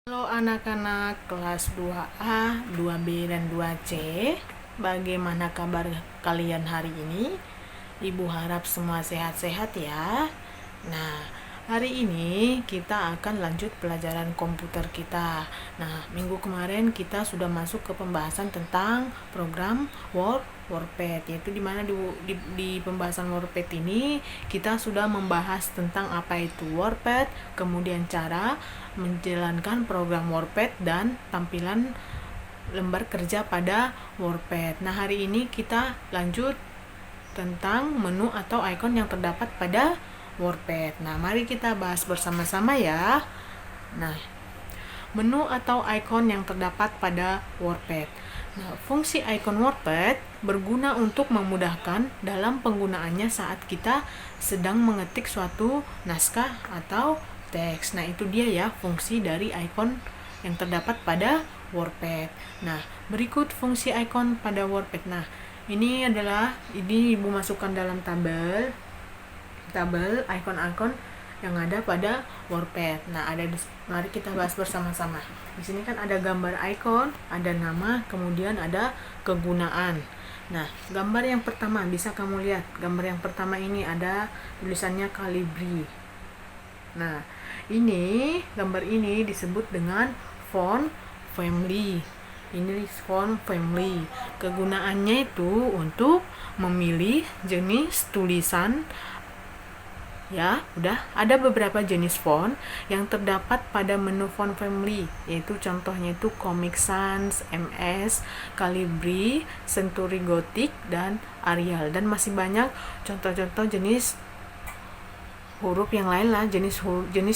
Halo anak-anak kelas 2A, 2B, dan 2C. Bagaimana kabar kalian hari ini? Ibu harap semua sehat-sehat ya. Nah, hari ini kita akan lanjut pelajaran komputer kita. Nah, minggu kemarin kita sudah masuk ke pembahasan tentang program WordPad, yaitu dimana di pembahasan WordPad ini kita sudah membahas tentang apa itu WordPad, kemudian cara menjalankan program WordPad dan tampilan lembar kerja pada WordPad. Nah, hari ini kita lanjut tentang menu atau icon yang terdapat pada WordPad. Nah, mari kita bahas bersama-sama ya. Nah, menu atau icon yang terdapat pada WordPad. Nah, fungsi icon WordPad berguna untuk memudahkan dalam penggunaannya saat kita sedang mengetik suatu naskah atau teks. Nah, itu dia ya fungsi dari icon yang terdapat pada WordPad. Nah, berikut fungsi icon pada WordPad. Nah, ini Ibu masukkan dalam tabel icon-icon yang ada pada WordPad. Nah, mari kita bahas bersama-sama. Di sini kan ada gambar icon, ada nama, kemudian ada kegunaan. Nah, gambar yang pertama bisa kamu lihat. Gambar yang pertama ini ada tulisannya Calibri. Nah, gambar ini disebut dengan font family. Ini font family. Kegunaannya itu untuk memilih jenis tulisan. Ya, udah ada beberapa jenis font yang terdapat pada menu font family, yaitu contohnya itu Comic Sans, MS, Calibri, Century Gothic, dan Arial. Dan masih banyak contoh-contoh jenis huruf yang lain lah, jenis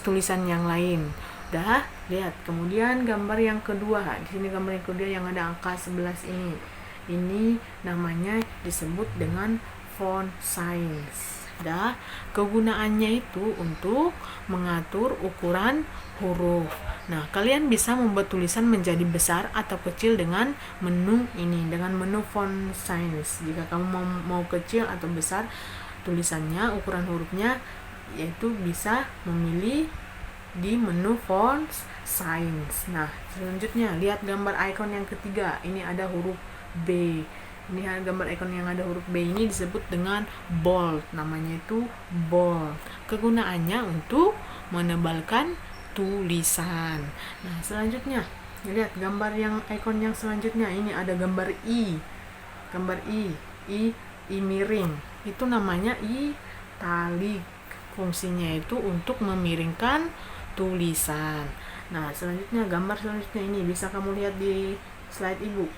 tulisan yang lain. Udah, lihat. Kemudian gambar yang kedua. Di sini gambar yang kedua yang ada angka 11 ini. Ini namanya disebut dengan font size. Dah, kegunaannya itu untuk mengatur ukuran huruf. Nah, kalian bisa membuat tulisan menjadi besar atau kecil dengan menu ini, dengan menu font size. Jika kamu mau kecil atau besar tulisannya, ukuran hurufnya, yaitu bisa memilih di menu font size. Nah, selanjutnya lihat gambar icon yang ketiga. Ini ada huruf B. Ini gambar icon yang ada huruf B ini disebut dengan bold. Namanya itu bold. Kegunaannya untuk menebalkan tulisan. Nah, selanjutnya lihat gambar yang icon yang selanjutnya. Ini ada gambar I. Gambar I miring. Itu namanya italic. Fungsinya itu untuk memiringkan tulisan. Nah, selanjutnya gambar selanjutnya ini bisa kamu lihat di slide Ibu.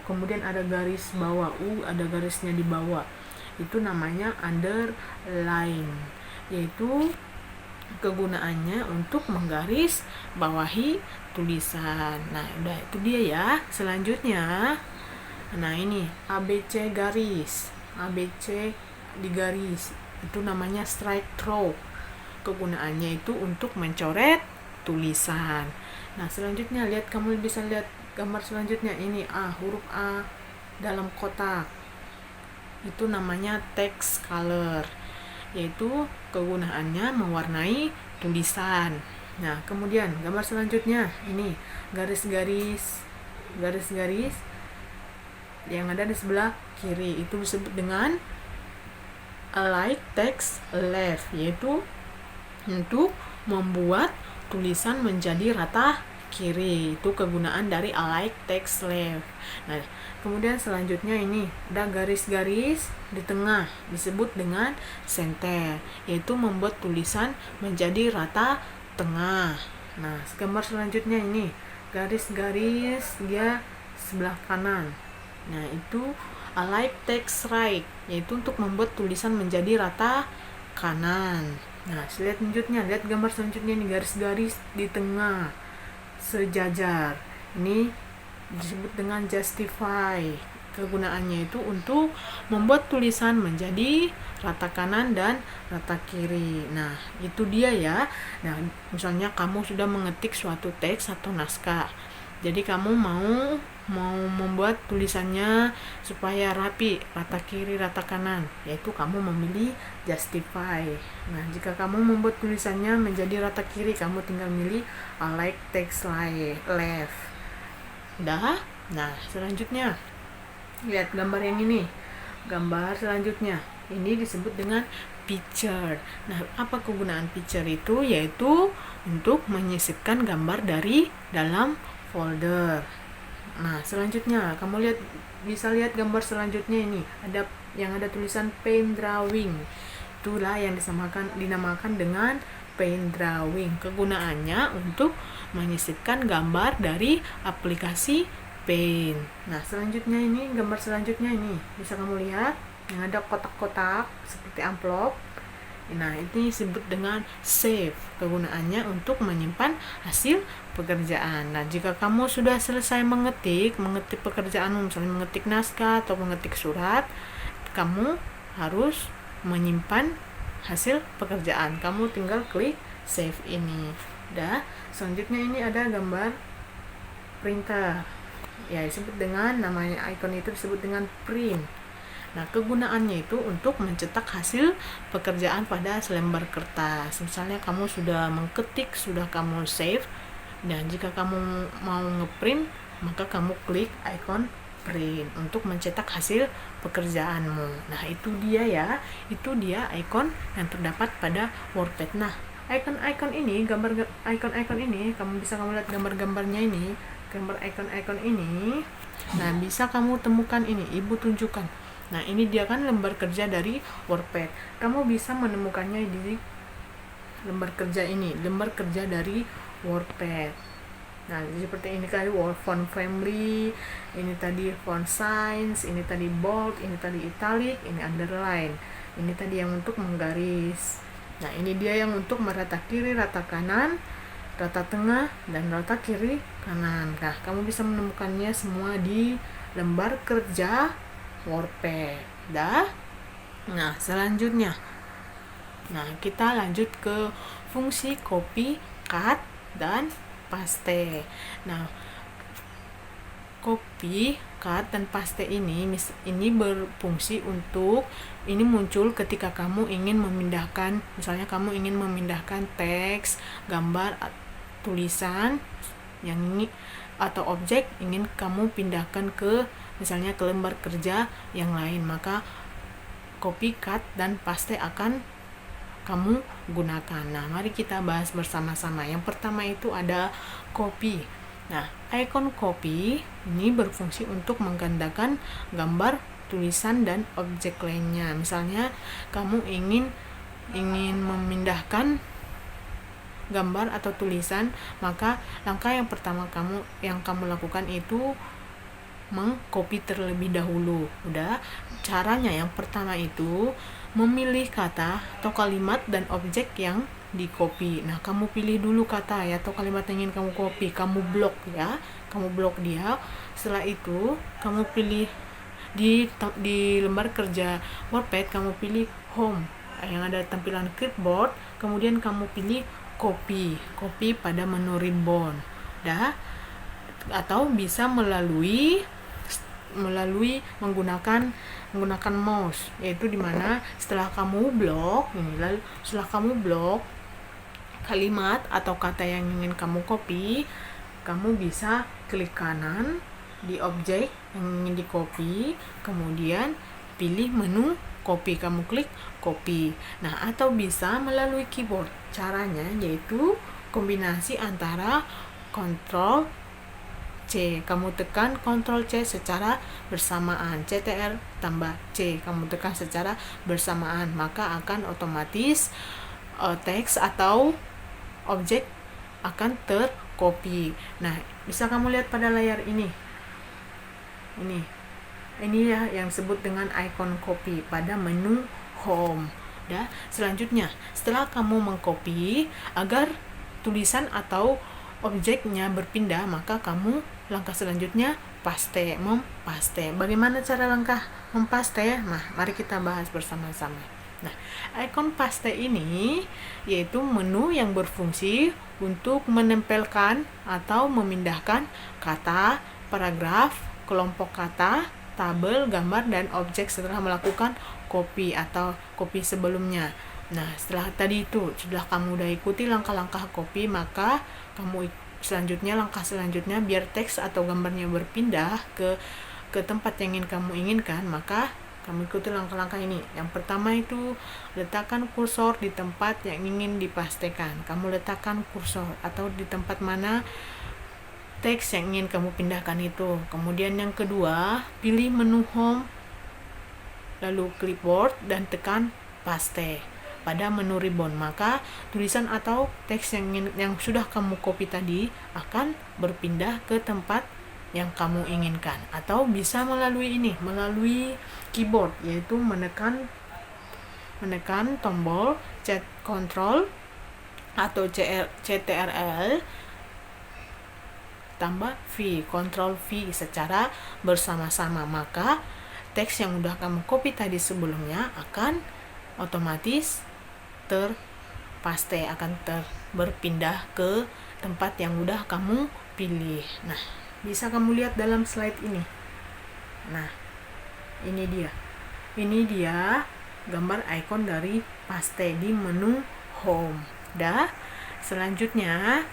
Kemudian ada garis bawah, ada garisnya di bawah. Itu namanya underline, yaitu kegunaannya untuk menggaris bawahi tulisan. Nah, udah itu dia ya. Selanjutnya, nah ini ABC garis, ABC di garis. Itu namanya strike through. Kegunaannya itu untuk mencoret tulisan. Nah, selanjutnya kamu bisa lihat gambar selanjutnya. Ini huruf A dalam kotak. Itu namanya text color, yaitu kegunaannya mewarnai tulisan. Nah, kemudian gambar selanjutnya ini garis-garis yang ada di sebelah kiri. Itu disebut dengan align text left, yaitu untuk membuat tulisan menjadi rata kiri. Itu kegunaan dari align text left. Nah, kemudian selanjutnya ini ada garis-garis di tengah, disebut dengan center, yaitu membuat tulisan menjadi rata tengah. Nah, gambar selanjutnya ini garis-garis dia sebelah kanan. Nah, itu align text right, yaitu untuk membuat tulisan menjadi rata kanan. Nah, lihat gambar selanjutnya ini garis-garis di tengah sejajar. Ini disebut dengan justify. Kegunaannya itu untuk membuat tulisan menjadi rata kanan dan rata kiri. Nah, itu dia ya. Nah, misalnya kamu sudah mengetik suatu teks atau naskah. Jadi kamu mau membuat tulisannya supaya rapi, rata kiri, rata kanan, yaitu kamu memilih justify. Nah, jika kamu membuat tulisannya menjadi rata kiri, kamu tinggal milih like text left. Dah. Nah, selanjutnya lihat gambar yang ini. Gambar selanjutnya ini disebut dengan picture. Nah, apa kegunaan picture itu? Yaitu untuk menyisipkan gambar dari dalam folder. Nah, selanjutnya kamu bisa lihat gambar selanjutnya ini. Ada tulisan paint drawing. Itulah yang dinamakan dengan paint drawing. Kegunaannya untuk menyisipkan gambar dari aplikasi Paint. Nah, selanjutnya ini gambar selanjutnya ini bisa kamu lihat yang ada kotak-kotak seperti amplop. Nah, ini disebut dengan save. Kegunaannya untuk menyimpan hasil pekerjaan. Nah, jika kamu sudah selesai mengetik pekerjaanmu, misalnya mengetik naskah atau mengetik surat, kamu harus menyimpan hasil pekerjaan. Kamu tinggal klik save ini. Selanjutnya ini ada gambar printer. Ya, disebut dengan namanya icon itu disebut dengan print. Nah, kegunaannya itu untuk mencetak hasil pekerjaan pada selembar kertas. Misalnya kamu sudah mengketik, sudah kamu save, dan jika kamu mau ngeprint, maka kamu klik icon print untuk mencetak hasil pekerjaanmu. Nah, itu dia ya. Itu dia icon yang terdapat pada WordPad. Nah, icon-icon ini, gambar icon-icon ini, kamu lihat gambar-gambarnya ini. Gambar icon-icon ini, nah bisa kamu temukan ini, ibu tunjukkan. Nah, ini dia kan lembar kerja dari WordPad. Kamu bisa menemukannya di lembar kerja ini, lembar kerja dari WordPad. Nah, seperti ini tadi font family, ini tadi font size, ini tadi bold, ini tadi italic, ini underline. Ini tadi yang untuk menggaris. Nah, ini dia yang untuk merata kiri, rata kanan, rata tengah, dan rata kiri kanan. Nah, kamu bisa menemukannya semua di lembar kerja WordPad. Nah, selanjutnya, kita lanjut ke fungsi copy, cut, dan paste. Nah, copy, cut, dan paste ini berfungsi untuk ini muncul ketika kamu ingin memindahkan, misalnya kamu ingin memindahkan teks, gambar, tulisan yang ini atau objek ingin kamu pindahkan ke misalnya ke lembar kerja yang lain, maka copy, cut, dan paste akan kamu gunakan. Nah, mari kita bahas bersama-sama. Yang pertama itu ada copy. Nah, icon copy ini berfungsi untuk menggandakan gambar, tulisan, dan objek lainnya. Misalnya kamu ingin memindahkan gambar atau tulisan, maka langkah yang pertama yang kamu lakukan itu mengcopy terlebih dahulu. Caranya yang pertama itu memilih kata atau kalimat dan objek yang di copy. Nah, kamu pilih dulu kata ya atau kalimat yang ingin kamu copy, kamu blok ya, kamu blok dia. Setelah itu kamu pilih di lembar kerja WordPad, kamu pilih home yang ada tampilan clipboard, kemudian kamu pilih copy pada menu ribbon. Atau bisa melalui menggunakan mouse, yaitu dimana setelah kamu blok kalimat atau kata yang ingin kamu copy, kamu bisa klik kanan di objek yang ingin di copy, kemudian pilih menu copy, kamu klik copy. Nah, atau bisa melalui keyboard. Caranya yaitu kombinasi antara Ctrl C, kamu tekan Ctrl C secara bersamaan, CTR tambah C, kamu tekan secara bersamaan, maka akan otomatis teks atau objek akan tercopy. Nah, bisa kamu lihat pada layar ini ya yang disebut dengan icon copy pada menu home. Selanjutnya, setelah kamu mengcopy agar tulisan atau objeknya berpindah, maka kamu langkah selanjutnya mempaste. Bagaimana cara langkah mempaste? Nah, mari kita bahas bersama-sama. Nah, ikon paste ini yaitu menu yang berfungsi untuk menempelkan atau memindahkan kata, paragraf, kelompok kata, tabel, gambar, dan objek setelah melakukan copy atau copy sebelumnya. Nah, setelah tadi itu, sudah kamu udah ikuti langkah-langkah copy, maka langkah selanjutnya biar teks atau gambarnya berpindah ke tempat yang ingin kamu inginkan, maka kamu ikuti langkah-langkah ini. Yang pertama itu, letakkan kursor di tempat yang ingin dipastekan. Kamu letakkan kursor atau di tempat mana teks yang ingin kamu pindahkan itu. Kemudian yang kedua, pilih menu home, lalu clipboard, dan tekan paste pada menu ribbon. Maka tulisan atau teks yang sudah kamu copy tadi akan berpindah ke tempat yang kamu inginkan, atau bisa melalui keyboard, yaitu menekan tombol Ctrl atau Ctrl tambah V, Ctrl V secara bersama-sama. Maka teks yang udah kamu copy tadi sebelumnya akan otomatis berpindah ke tempat yang udah kamu pilih. Nah, bisa kamu lihat dalam slide ini. Nah, ini dia gambar ikon dari paste di menu home. Selanjutnya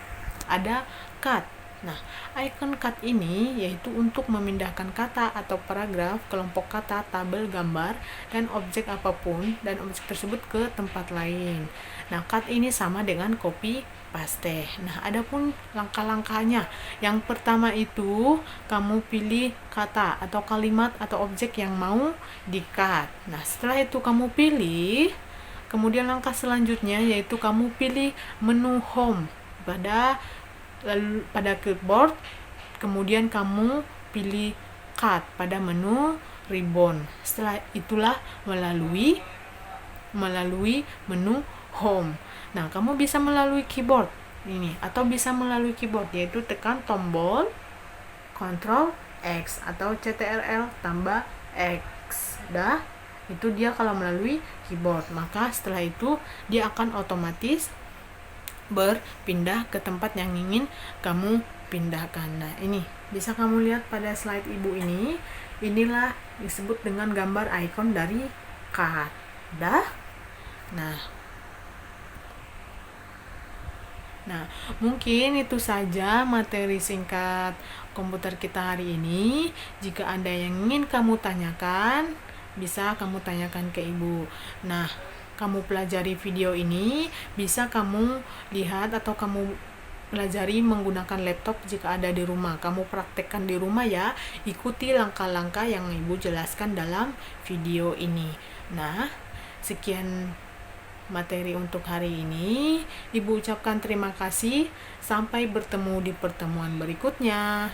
ada cut. Nah, icon cut ini yaitu untuk memindahkan kata atau paragraf, kelompok kata, tabel, gambar, dan objek apapun, dan objek tersebut ke tempat lain. Nah, cut ini sama dengan copy paste. Nah, adapun langkah-langkahnya. Yang pertama itu, kamu pilih kata atau kalimat atau objek yang mau di-cut. Nah, setelah itu kamu pilih, kemudian langkah selanjutnya yaitu kamu pilih menu home pada clipboard, kemudian kamu pilih cut pada menu ribbon. Setelah itulah melalui menu home. Nah, kamu bisa melalui keyboard ini atau bisa melalui keyboard, yaitu tekan tombol Ctrl X atau Ctrl tambah X. Itu dia kalau melalui keyboard. Maka setelah itu dia akan otomatis berpindah ke tempat yang ingin kamu pindahkan. Nah, ini bisa kamu lihat pada slide ibu ini. Inilah disebut dengan gambar ikon dari cut. Nah, mungkin itu saja materi singkat komputer kita hari ini. Jika ada yang ingin kamu tanyakan, bisa kamu tanyakan ke ibu. Nah, kamu pelajari video ini, bisa kamu lihat atau kamu pelajari menggunakan laptop jika ada di rumah. Kamu praktekkan di rumah ya, ikuti langkah-langkah yang ibu jelaskan dalam video ini. Nah, sekian materi untuk hari ini. Ibu ucapkan terima kasih. Sampai bertemu di pertemuan berikutnya.